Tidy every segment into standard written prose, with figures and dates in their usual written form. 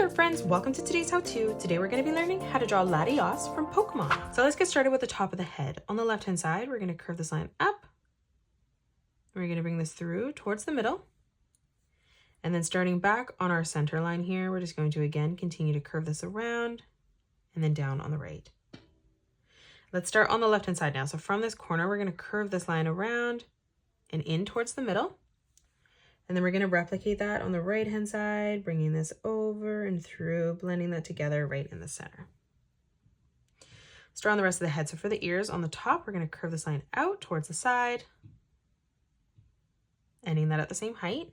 there friends, welcome to today's how-to. Today we're going to be learning how to draw Latios from Pokemon. So let's get started with the top of the head. On the left hand side, we're going to curve this line up. We're going to bring this through towards the middle. And then starting back on our center line here, we're just going to again continue to curve this around and then down on the right. Let's start on the left hand side now. So from this corner, we're going to curve this line around and in towards the middle. And then we're going to replicate that on the right hand side, bringing this over and through, blending that together right in the center. Let's draw on the rest of the head. So for the ears on the top, we're going to curve this line out towards the side, ending that at the same height.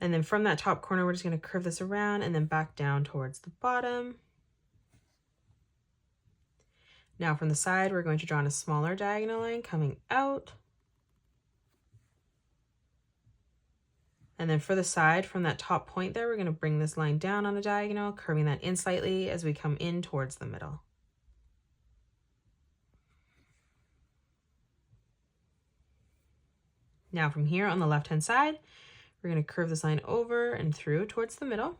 And then from that top corner, we're just going to curve this around and then back down towards the bottom. Now from the side, we're going to draw in a smaller diagonal line coming out. And then for the side, from that top point there, we're going to bring this line down on a diagonal, curving that in slightly as we come in towards the middle. Now from here on the left-hand side, we're going to curve this line over and through towards the middle.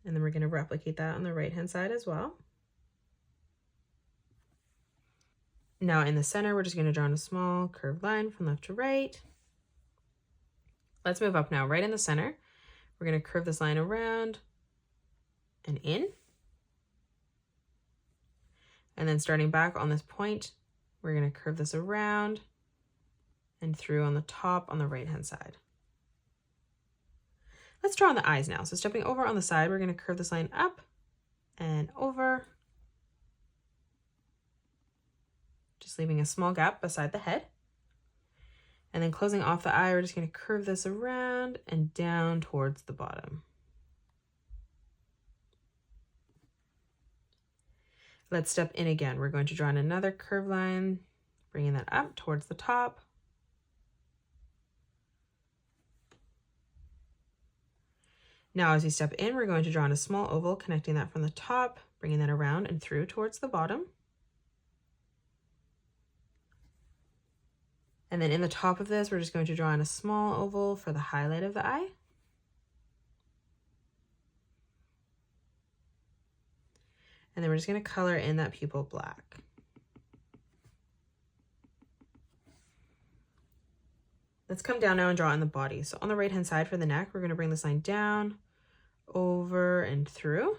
And then we're going to replicate that on the right-hand side as well. Now in the center, we're just going to draw in a small curved line from left to right. Let's move up now, right in the center. We're going to curve this line around and in. And then starting back on this point, we're going to curve this around and through on the top on the right-hand side. Let's draw on the eyes now. So stepping over on the side, we're going to curve this line up and over, just leaving a small gap beside the head. And then closing off the eye, we're just going to curve this around and down towards the bottom. Let's step in again. We're going to draw in another curved line, bringing that up towards the top. Now as we step in, we're going to draw in a small oval, connecting that from the top, bringing that around and through towards the bottom. And then in the top of this, we're just going to draw in a small oval for the highlight of the eye. And then we're just going to color in that pupil black. Let's come down now and draw in the body. So on the right-hand side for the neck, we're going to bring this line down, over and through.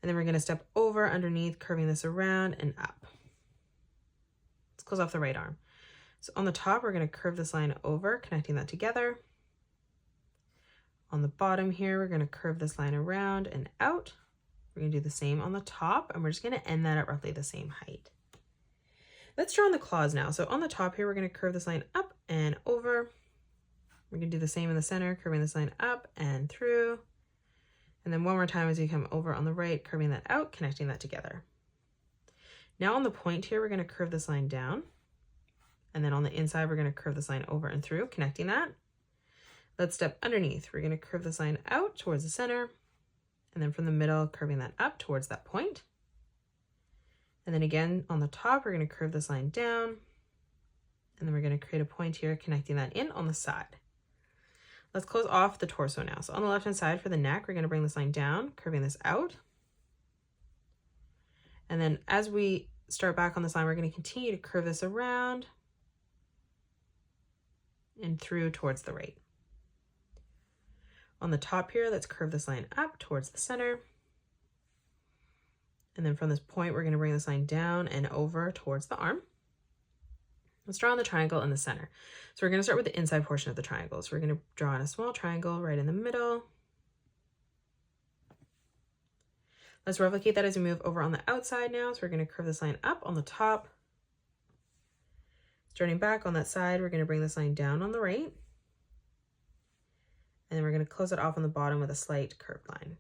And then we're going to step over underneath, curving this around and up. Close off the right arm. So on the top, we're going to curve this line over, connecting that together. On the bottom here, we're going to curve this line around and out. We're going to do the same on the top, and we're just going to end that at roughly the same height. Let's draw on the claws now. So on the top here, we're going to curve this line up and over. We're going to do the same in the center, curving this line up and through. And then one more time as we come over on the right, curving that out, connecting that together. Now on the point here, we're going to curve this line down. And then on the inside, we're going to curve this line over and through, connecting that. Let's step underneath. We're going to curve this line out towards the center. And then from the middle, curving that up towards that point. And then again, on the top, we're going to curve this line down. And then we're going to create a point here, connecting that in on the side. Let's close off the torso now. So on the left-hand side for the neck, we're going to bring this line down, curving this out. And then as we start back on this line, we're going to continue to curve this around and through towards the right. On the top here, let's curve this line up towards the center. And then from this point, we're going to bring this line down and over towards the arm. Let's draw on the triangle in the center. So we're going to start with the inside portion of the triangle. So we're going to draw in a small triangle right in the middle. Let's replicate that as we move over on the outside now. So we're going to curve this line up on the top. Starting back on that side, we're going to bring this line down on the right. And then we're going to close it off on the bottom with a slight curved line.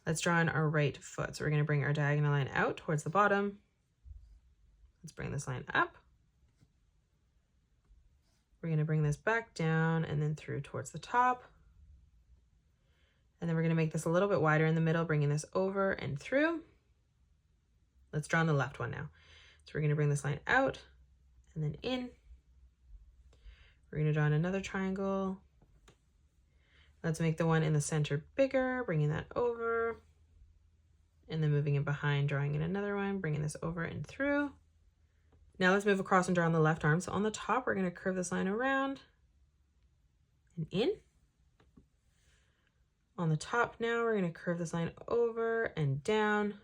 Let's draw in our right foot. So we're going to bring our diagonal line out towards the bottom. Let's bring this line up. We're going to bring this back down and then through towards the top. And then we're going to make this a little bit wider in the middle, bringing this over and through. Let's draw on the left one now. So we're going to bring this line out and then in. We're going to draw in another triangle. Let's make the one in the center bigger, bringing that over. And then moving in behind, drawing in another one, bringing this over and through. Now let's move across and draw on the left arm. So on the top, we're going to curve this line around and in. On the top now, we're going to curve this line over and down.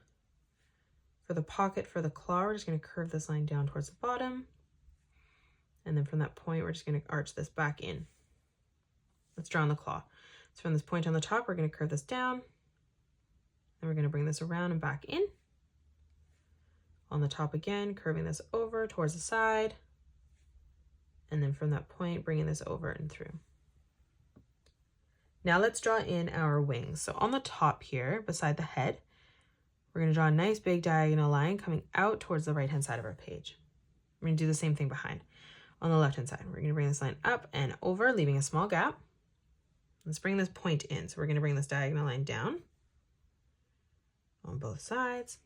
For the pocket, for the claw, we're just going to curve this line down towards the bottom. And then from that point, we're just going to arch this back in. Let's draw on the claw. So from this point on the top, we're going to curve this down. Then we're going to bring this around and back in. On the top again, curving this over towards the side. And then from that point, bringing this over and through. Now let's draw in our wings. So on the top here, beside the head, we're going to draw a nice big diagonal line coming out towards the right-hand side of our page. We're going to do the same thing behind. On the left-hand side, we're going to bring this line up and over, leaving a small gap. Let's bring this point in. So we're going to bring this diagonal line down on both sides.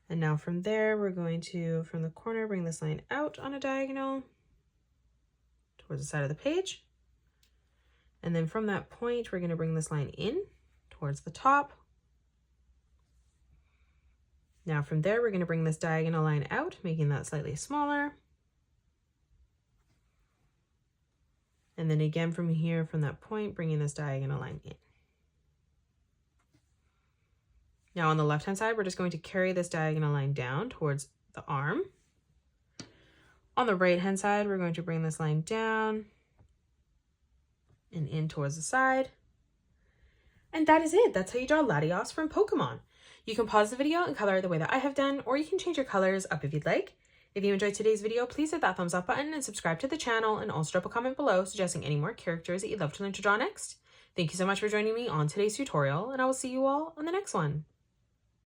And now from there, we're going to, from the corner, bring this line out on a diagonal towards the side of the page. And then from that point, we're going to bring this line in towards the top. Now from there, we're going to bring this diagonal line out, making that slightly smaller. And then again from here, from that point, bringing this diagonal line in. Now on the left-hand side, we're just going to carry this diagonal line down towards the arm. On the right-hand side, we're going to bring this line down and in towards the side. And that is it. That's how you draw Latios from Pokemon. You can pause the video and color it the way that I have done, or you can change your colors up if you'd like. If you enjoyed today's video, please hit that thumbs up button and subscribe to the channel, and also drop a comment below suggesting any more characters that you'd love to learn to draw next. Thank you so much for joining me on today's tutorial, and I will see you all on the next one.